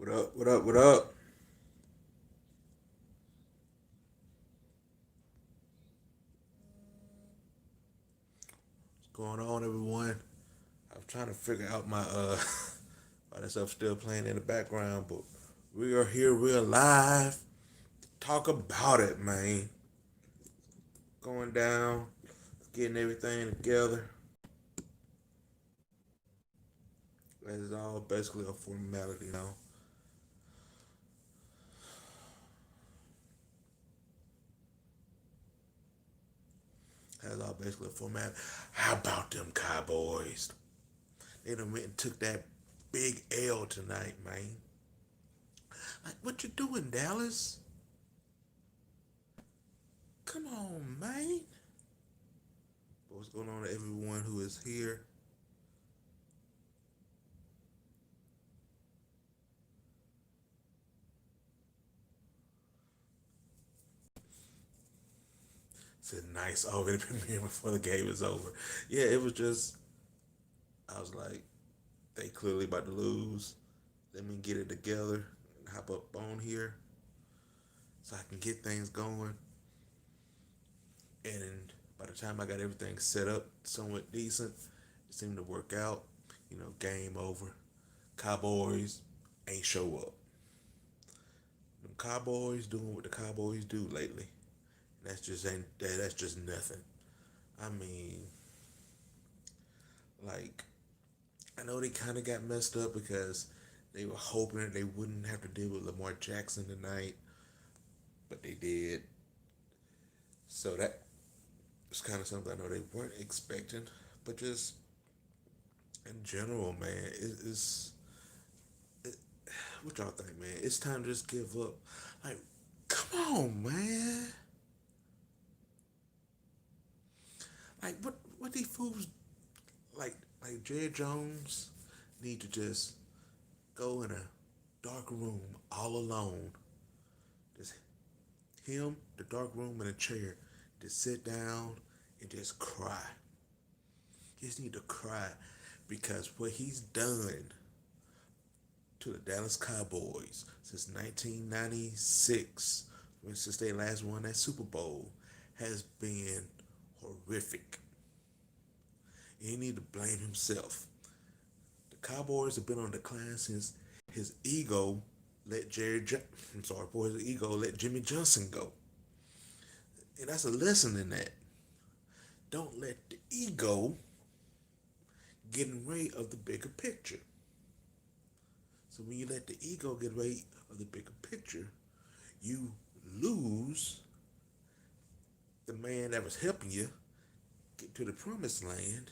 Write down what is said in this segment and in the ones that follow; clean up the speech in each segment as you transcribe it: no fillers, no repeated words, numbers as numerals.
What up? What up? What up? What's going on, everyone? I'm trying to figure out my why that stuff still playing in the background, but we are here. We're live. Talk about it, man. Going down, getting everything together. It's all basically a formality now. That's all basically a formality. How about them Cowboys? They done went and took that big L tonight, man. Like, what you doing, Dallas? Come on, man. What's going on to everyone who is here? Said nice already premiering before the game is over. Yeah, it was just I was like, they clearly about to lose. Let me get it together and hop up on here so I can get things going. And by the time I got everything set up somewhat decent, it seemed to work out. Game over. Cowboys ain't show up. Them Cowboys doing what the Cowboys do lately. That's just nothing. I mean, like, I know they kind of got messed up because they were hoping that they wouldn't have to deal with Lamar Jackson tonight, but they did. So that was kind of something I know they weren't expecting. But just in general, man, it, what y'all think, man? It's time to just give up. Like, come on, man. Like, what these fools like Jerry Jones need to just go in a dark room all alone. Just him, the dark room, and a chair. Just sit down and just cry. He just need to cry because what he's done to the Dallas Cowboys since 1996, since they last won that Super Bowl, has been horrific. And he need to blame himself. The Cowboys have been on decline since his ego let I'm sorry, for his ego let Jimmy Johnson go. And that's a lesson in that. Don't let the ego get in the way of the bigger picture. So when you let the ego get in the way of the bigger picture, you lose the man that was helping you get to the promised land,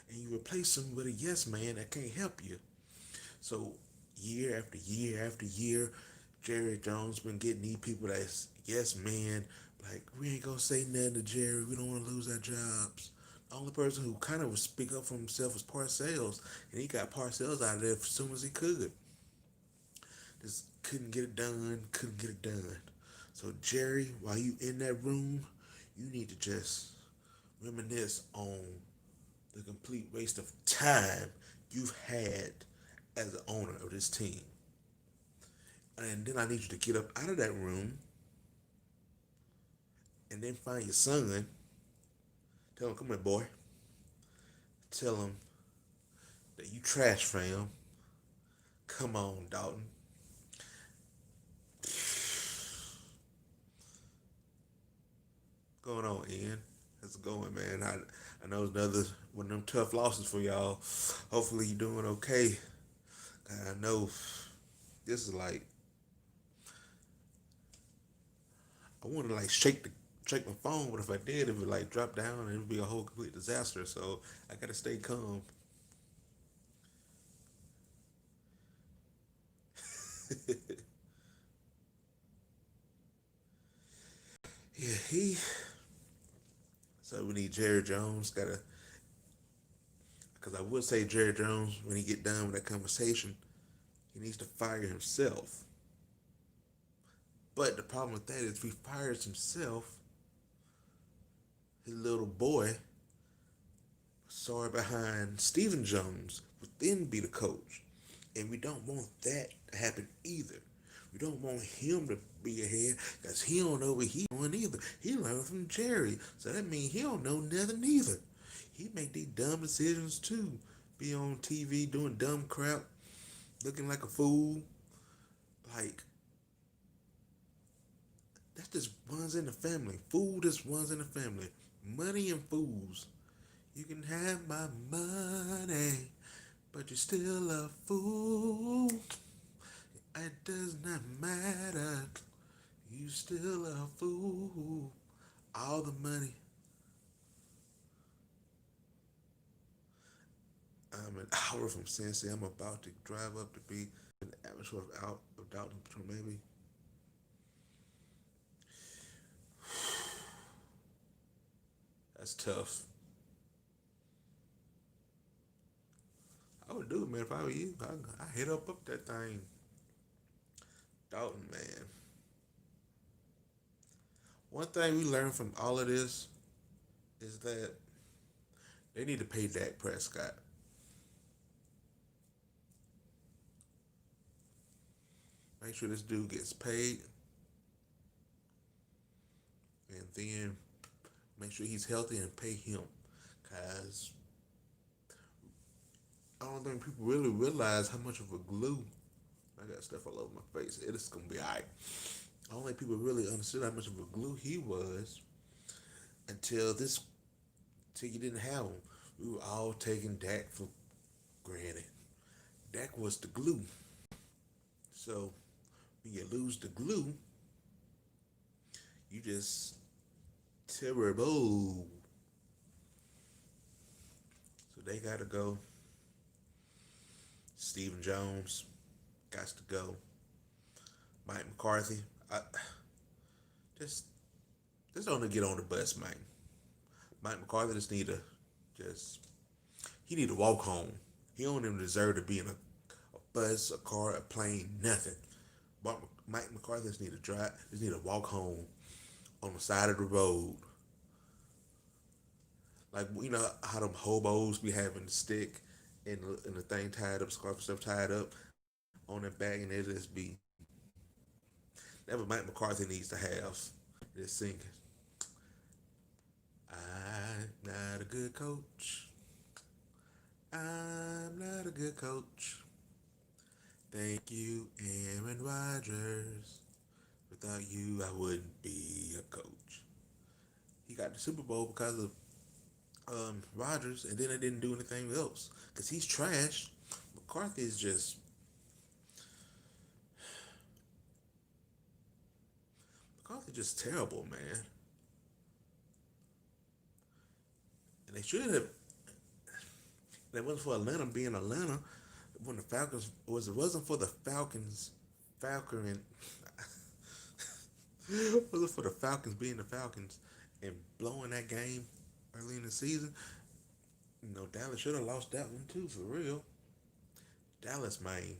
and you replace him with a yes man that can't help you. So year after year after year, Jerry Jones been getting these people that's yes man, like we ain't gonna say nothing to Jerry. We don't want to lose our jobs. The only person who kind of would speak up for himself was Parcells, and he got Parcells out of there as soon as he could. Just couldn't get it done, couldn't get it done. So Jerry, while you in that room, you need to just reminisce on the complete waste of time you've had as the owner of this team. And then I need you to get up out of that room and then find your son. Tell him, come here, boy. Tell him that you trash, fam. Come on, Dalton. What's going on, Ian? How's it going, man? I know it's another one of them tough losses for y'all. Hopefully you're doing okay. I know this is like I want to like shake my phone, but if I did, it would like drop down and it would be a whole complete disaster. So I gotta stay calm. Yeah, he. So we need Jerry Jones. Because I would say Jerry Jones when he get done with that conversation, he needs to fire himself. But the problem with that is, if he fires himself, his little boy, sorry behind Stephen Jones, would then be the coach. And we don't want that to happen either. We don't want him to be ahead because he don't know what he doing either. He learned from Jerry. So that means he don't know nothing either. He make these dumb decisions too. Be on TV doing dumb crap, looking like a fool. Like, that's just runs in the family. Fool just runs in the family. Money and fools. You can have my money, but you're still a fool. It does not matter. You still a fool. All the money. I'm an hour from Cincy. I'm about to drive up to be an atmosphere out of Dalton, maybe. That's tough. I would do it, man. If I were you, I hit up that thing. Dalton, man. One thing we learned from all of this is that they need to pay Dak Prescott. Make sure this dude gets paid, and then make sure he's healthy and pay him. Cause I don't think people really realize how much of a glue. I got stuff all over my face. It is gonna be alright. I don't think people really understood how much of a glue he was until this, till you didn't have him. We were all taking Dak for granted. Dak was the glue. So when you lose the glue, you just terrible. So they gotta go. Stephen Jones got to go. Mike McCarthy, I just don't get on the bus, man. Mike McCarthy just he need to walk home. He don't even deserve to be in a bus, a car, a plane, nothing. Mike McCarthy just need to drive, just need to walk home on the side of the road. Like, you know how them hobos be having the stick and the thing tied up, scarf and stuff tied up on their back, and they just be. That's what Mike McCarthy needs to have. Just singing. I'm not a good coach. I'm not a good coach. Thank you, Aaron Rodgers. Without you, I wouldn't be a coach. He got the Super Bowl because of Rodgers, and then they didn't do anything else because he's trash. McCarthy is just terrible, man. And they should have. That wasn't for Atlanta being Atlanta. When the Falcons it wasn't for the Falcons, Falcon and it wasn't for the Falcons being the Falcons and blowing that game early in the season. You know, Dallas should have lost that one too, for real. Dallas, man,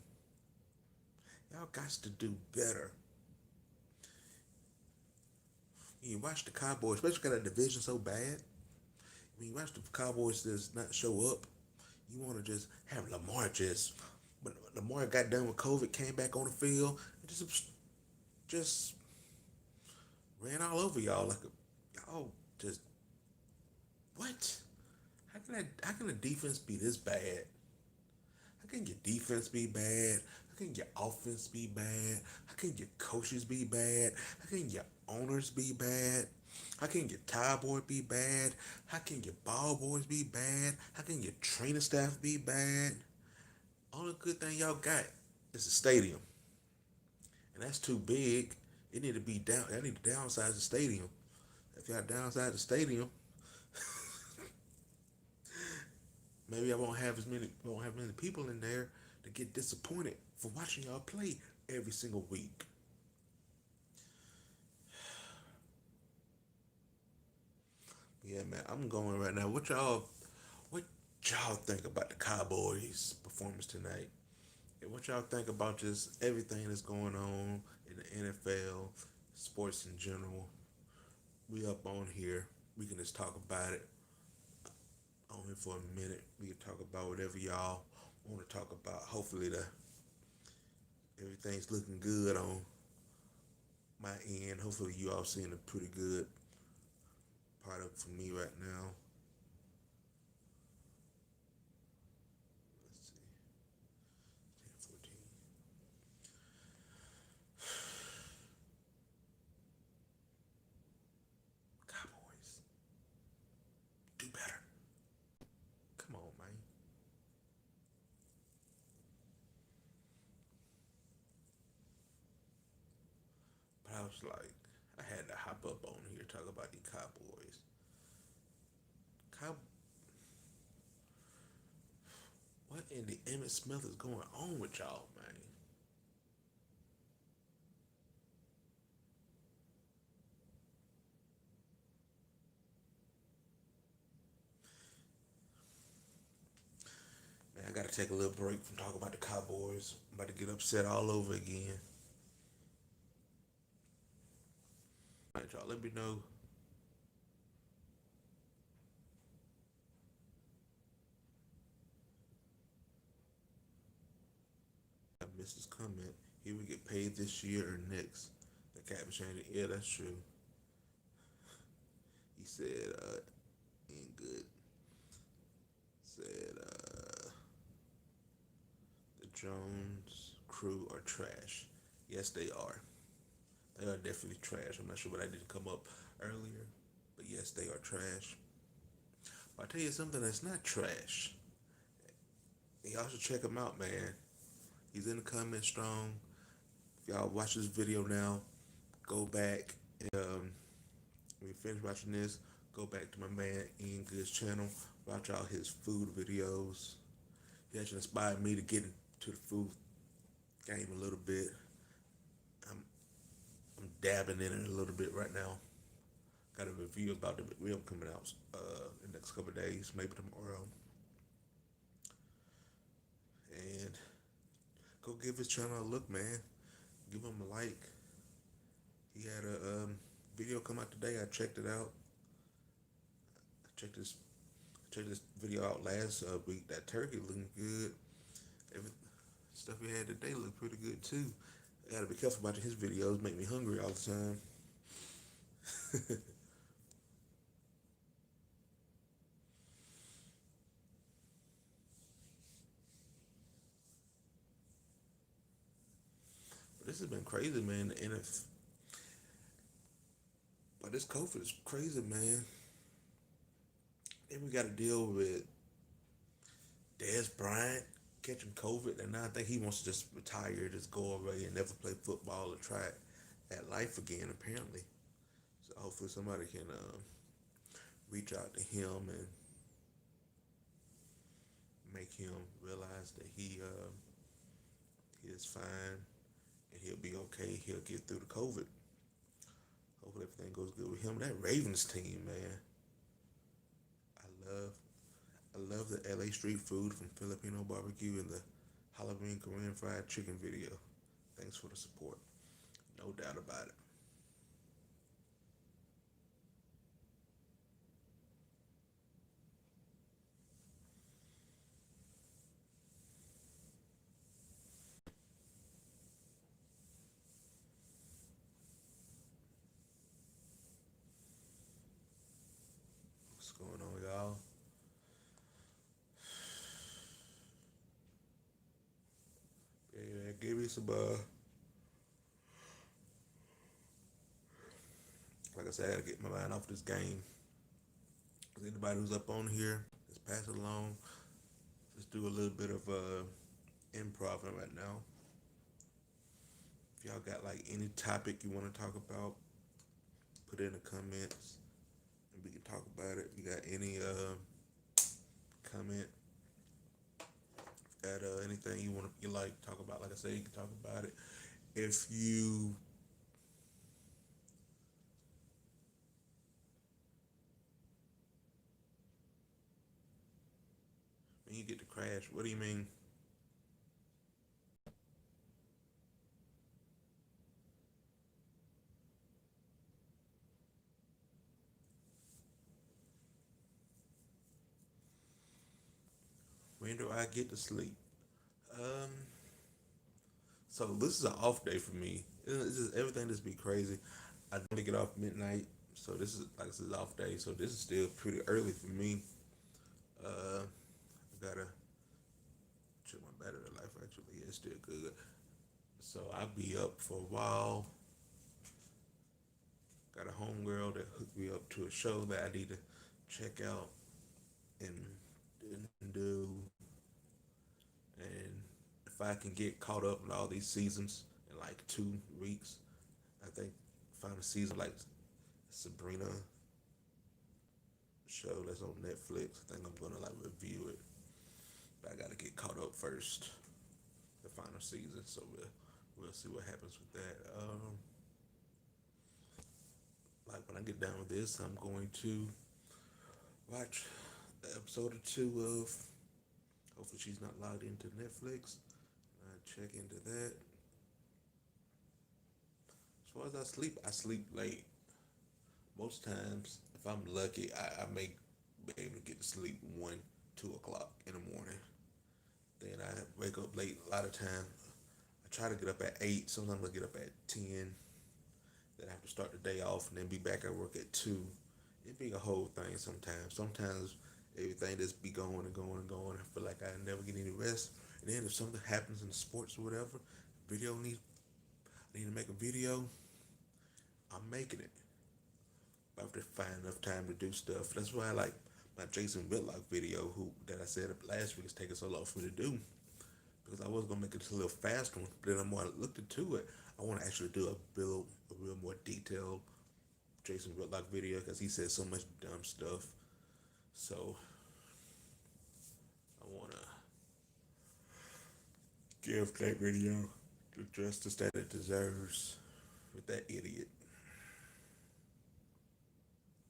y'all got to do better. You watch the Cowboys, especially got that division so bad. When you watch the Cowboys just not show up, you want to just have Lamar just. When Lamar got done with COVID, came back on the field, and just ran all over y'all like y'all just what? How can the defense be this bad? How can your defense be bad? How can your offense be bad? How can your coaches be bad? How can your owners be bad? How can your tie board be bad? How can your ball boys be bad? How can your training staff be bad? Only good thing y'all got is the stadium. And that's too big. It need to be down. I need to downsize the stadium. If y'all downsize the stadium, maybe I won't have many people in there to get disappointed for watching y'all play every single week. Yeah, man, I'm going right now. What y'all think about the Cowboys' performance tonight? And what y'all think about just everything that's going on in the NFL, sports in general? We up on here. We can just talk about it on here for a minute. We can talk about whatever y'all want to talk about. Hopefully Everything's looking good on my end. Hopefully, you all seeing a pretty good product for me right now. Let's see, 10, 14. Cowboys, do better. Come on, man. But I was like, I had to hop up on here talk about the Cowboys. Cow, what in the Emmett Smith is going on with y'all, man? Man, I gotta take a little break from talking about the Cowboys. I'm about to get upset all over again. All right, y'all, let me know. I missed his comment. He would get paid this year or next. The captain saying, yeah, that's true. He said, ain't good. Said, the Jones crew are trash. Yes, they are. They are definitely trash. I'm not sure why that didn't come up earlier, but yes, they are trash. But I'll tell you something that's not trash. Y'all should check him out, man. He's in the comments strong. If y'all watch this video now, go back. When you finish watching this, go back to my man Ian Good's channel. Watch all his food videos. He actually inspired me to get into the food game a little bit. I'm I'm dabbing in it a little bit right now. Got a review about the rib coming out in the next couple of days, maybe tomorrow. And go give his channel a look, man. Give him a like. He had a video come out today. I checked it out. I checked this video out last week. That turkey looking good. Every stuff he had today looked pretty good too. I gotta be careful watching his videos. Make me hungry all the time. But this has been crazy, man. And if but this COVID is crazy, man. Then we got to deal with Dez Bryant catching COVID, and now I think he wants to just retire, just go away, and never play football or try at life again. Apparently, so hopefully somebody can reach out to him and make him realize that he is fine and he'll be okay. He'll get through the COVID. Hopefully everything goes good with him. That Ravens team, man, I love I love the LA street food from Filipino barbecue and the Halloween Korean fried chicken video. Thanks for the support. No doubt about it. What's going on, y'all? Yeah, give me some like I said, I gotta get my mind off this game. Anybody who's up on here, just pass it along. Let's do a little bit of improv right now. If y'all got like any topic you want to talk about, put it in the comments and we can talk about it. You got any comment? Got anything you like talk about? Like I said, you can talk about it. If you when you get to crash, what do you mean? When do I get to sleep? Um, So this is an off day for me. It's just everything just be crazy. I normally get off midnight, so this is off day. So this is still pretty early for me. I gotta check my battery life. Actually, yeah, it's still good. So I'll be up for a while. Got a homegirl that hooked me up to a show that I need to check out and didn't do. And if I can get caught up in all these seasons in like 2 weeks, I think find a season like Sabrina show that's on Netflix. I think I'm gonna like review it, but I gotta get caught up first. The final season, so we'll see what happens with that. Like when I get done with this, I'm going to watch an episode or two of. Hopefully, she's not logged into Netflix. Check into that. As far as I sleep late. Most times, if I'm lucky, I may be able to get to sleep 1, 2 o'clock in the morning. Then I wake up late a lot of times. I try to get up at 8. Sometimes I get up at 10. Then I have to start the day off and then be back at work at 2. It be a whole thing sometimes. Sometimes everything just be going and going and going. I feel like I never get any rest. And then if something happens in the sports or whatever, video need I need to make a video, I'm making it. I have to find enough time to do stuff. That's why I like my Jason Whitlock video, who that I said last week is taking so long for me to do, because I was gonna make it a little faster one. But then the more I looked into it, I want to actually do a real more detailed Jason Whitlock video because he said so much dumb stuff. So I want to give that video the justice that it deserves with that idiot.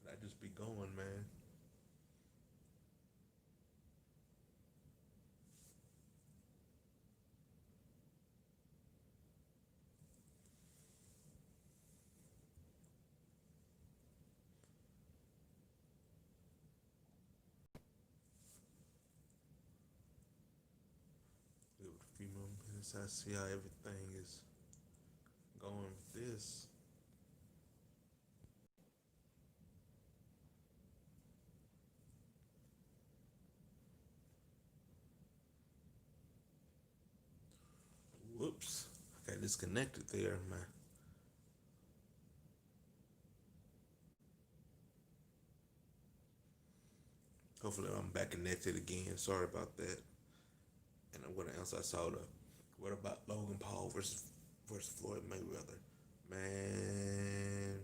But I just be going, man. Give it a few more minutes. I see how everything is going with this. Whoops. I got disconnected there, man. Hopefully I'm back connected again. Sorry about that. And what else I saw the what about Logan Paul versus Floyd Mayweather? Man,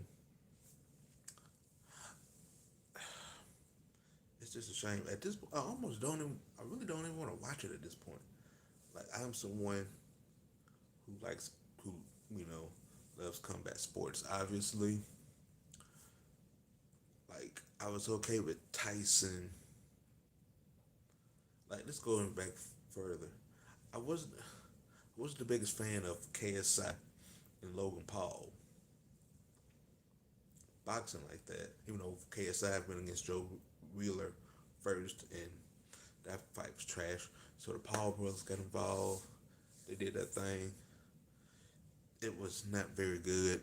it's just a shame. At this point, I almost don't even. I really don't even want to watch it at this point. Like I'm someone who likes who you know loves combat sports. Obviously, like I was okay with Tyson. Like let's go back further. I wasn't the biggest fan of KSI and Logan Paul boxing like that. Even though KSI went against Joe Wheeler first, and that fight was trash. So the Paul brothers got involved. They did that thing. It was not very good.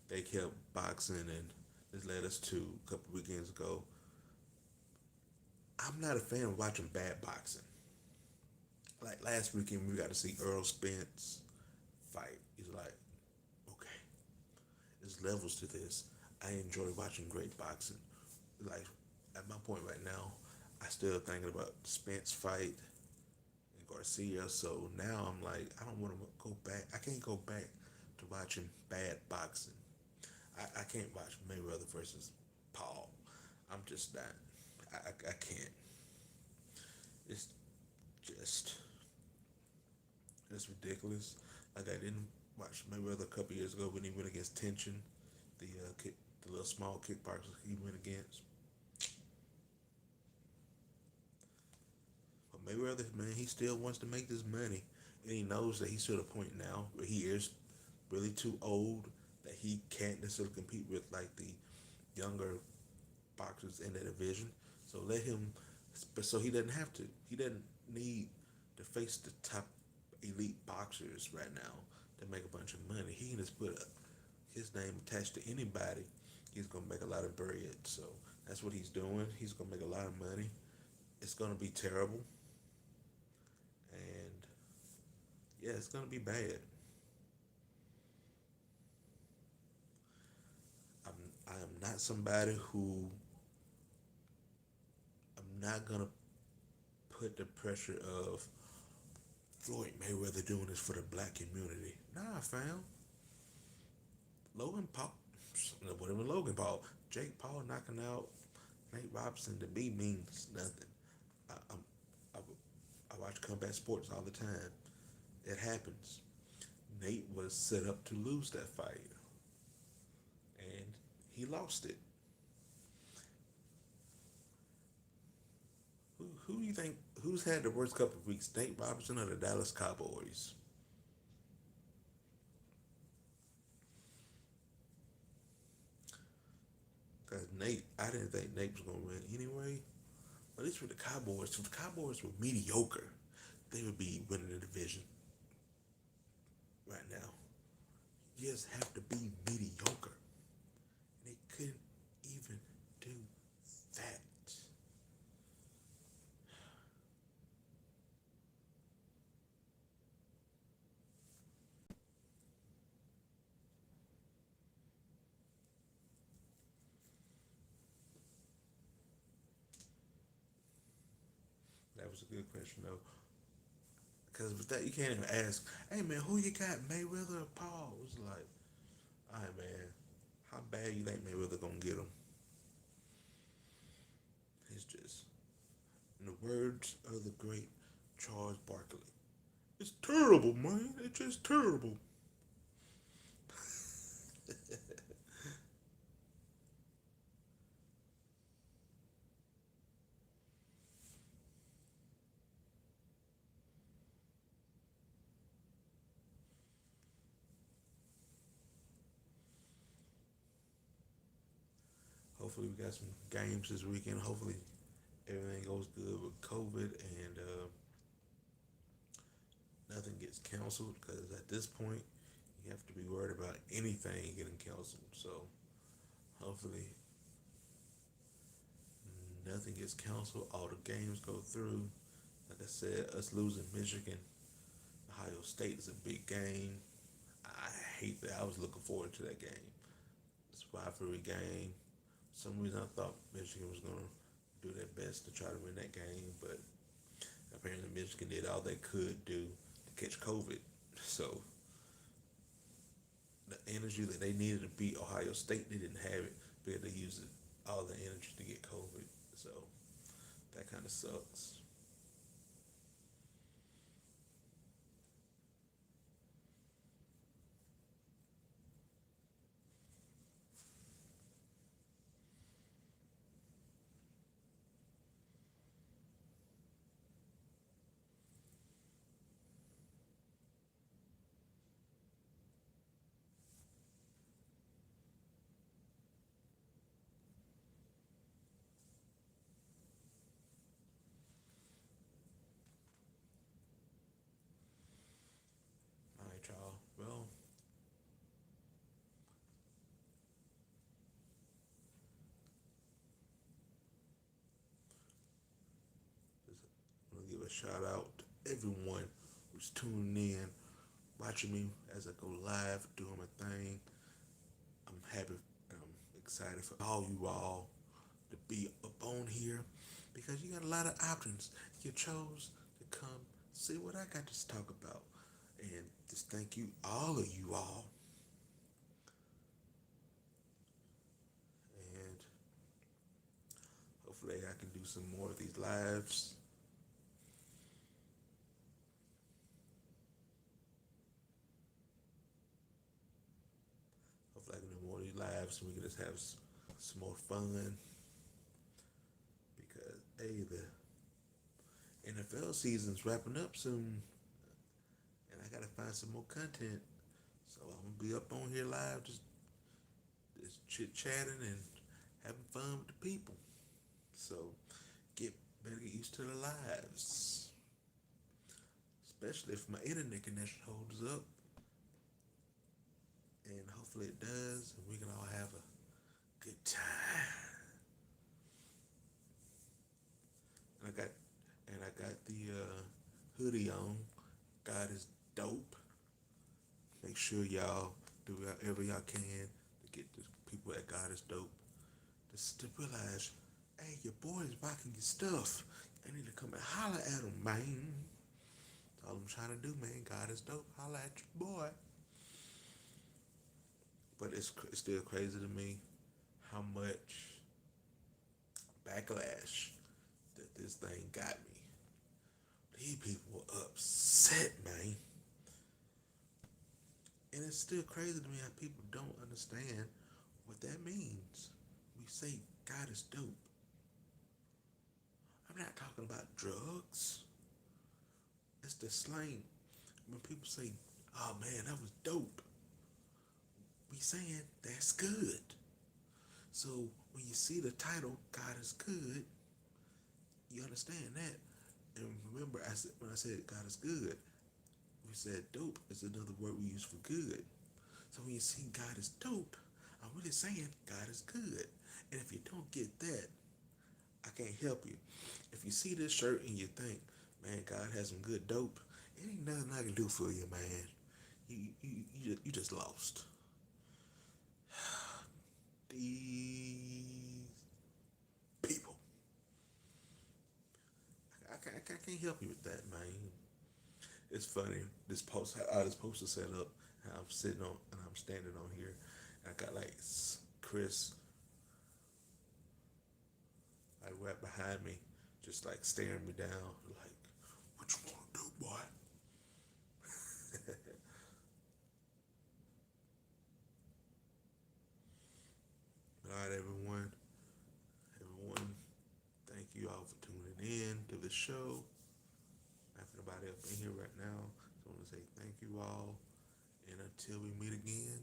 They kept boxing, and this led us to a couple weekends ago. I'm not a fan of watching bad boxing. Like last weekend, we got to see Earl Spence fight. He's like, okay, there's levels to this. I enjoy watching great boxing. Like at my point right now, I still thinking about Spence fight and Garcia. So now I'm like, I don't want to go back. I can't go back to watching bad boxing. I can't watch Mayweather versus Paul. I'm just not. I can't. It's just it's ridiculous. Like I didn't watch Mayweather a couple years ago when he went against Tension, the little small kickboxer he went against. But Mayweather, man, he still wants to make this money, and he knows that he's to the point now where he is really too old that he can't necessarily compete with like the younger boxers in that division. So let him, so he doesn't have to. He doesn't need to face the top elite boxers right now that make a bunch of money. He can just put his name attached to anybody. He's gonna make a lot of bread. So that's what he's doing. He's gonna make a lot of money. It's gonna be terrible, and yeah, it's gonna be bad. I'm I am not somebody who I'm not gonna put the pressure of Floyd Mayweather doing this for the black community. Nah, fam. Logan Paul, whatever Logan Paul, Jake Paul knocking out Nate Robinson to me means nothing. I, I'm, I, I watch combat sports all the time. It happens. Nate was set up to lose that fight, and he lost it. Who do you think who's had the worst couple of weeks, Nate Robinson or the Dallas Cowboys? Because Nate, I didn't think Nate was gonna win anyway. But at least with the Cowboys, if the Cowboys were mediocre, they would be winning the division right now. You just have to be mediocre. And they couldn't even do that. That was a good question though. Because with that, you can't even ask, hey man, who you got, Mayweather or Paul? It's like, all right, man, how bad you think Mayweather gonna get him? It's just, in the words of the great Charles Barkley, it's terrible, man. It's just terrible. Hopefully, we got some games this weekend. Hopefully, everything goes good with COVID and nothing gets canceled. Because at this point, you have to be worried about anything getting canceled. So, hopefully, nothing gets canceled. All the games go through. Like I said, us losing Michigan, Ohio State is a big game. I hate that. I was looking forward to that game. It's a rivalry game. For some reason, I thought Michigan was going to do their best to try to win that game, but apparently Michigan did all they could do to catch COVID. So the energy that they needed to beat Ohio State, they didn't have it because they used all the energy to get COVID. So that kind of sucks. All right, y'all. Well, I'm gonna give a shout out to everyone who's tuning in, watching me as I go live, doing my thing. I'm happy, I'm excited for all you all to be up on here because you got a lot of options. You chose to come see what I got to talk about. And just thank you, all of you all. And hopefully I can do some more of these lives. Hopefully I can do more of these lives so we can just have some more fun. Because, hey, the NFL season's wrapping up soon. And I got to find some more content. So I'm going to be up on here live just chit chatting and having fun with the people. So get better get used to the lives. especially if my internet connection holds up, and hopefully it does, and we can all have a good time. And I got the hoodie on. God is dope. Make sure y'all do whatever y'all can to get the people at God is dope to realize, hey, your boy is rocking your stuff. I need to come and holler at him, man. That's all I'm trying to do, man. God is dope. Holler at your boy. But it's still crazy to me how much backlash that this thing got me. These people were upset, man. And it's still crazy to me how people don't understand what that means. We say God is dope. I'm not talking about drugs. It's the slang. When people say, oh man, that was dope, we saying that's good. So when you see the title, God is good, you understand that. And remember, when I said God is good, we said dope is another word we use for good. So when you see God is dope, I'm really saying God is good. And if you don't get that, I can't help you. If you see this shirt and you think, man, God has some good dope, it ain't nothing I can do for you, man. You just lost. These people. I can't help you with that, man. It's funny. This poster set up, and I'm sitting on, and I'm standing on here, and I got like Chris, like right behind me, just like staring me down, like, what you want to do, boy? All right, everyone, thank you all for tuning in to the show. I have nobody up in here right now, so I want to say thank you all, and until we meet again,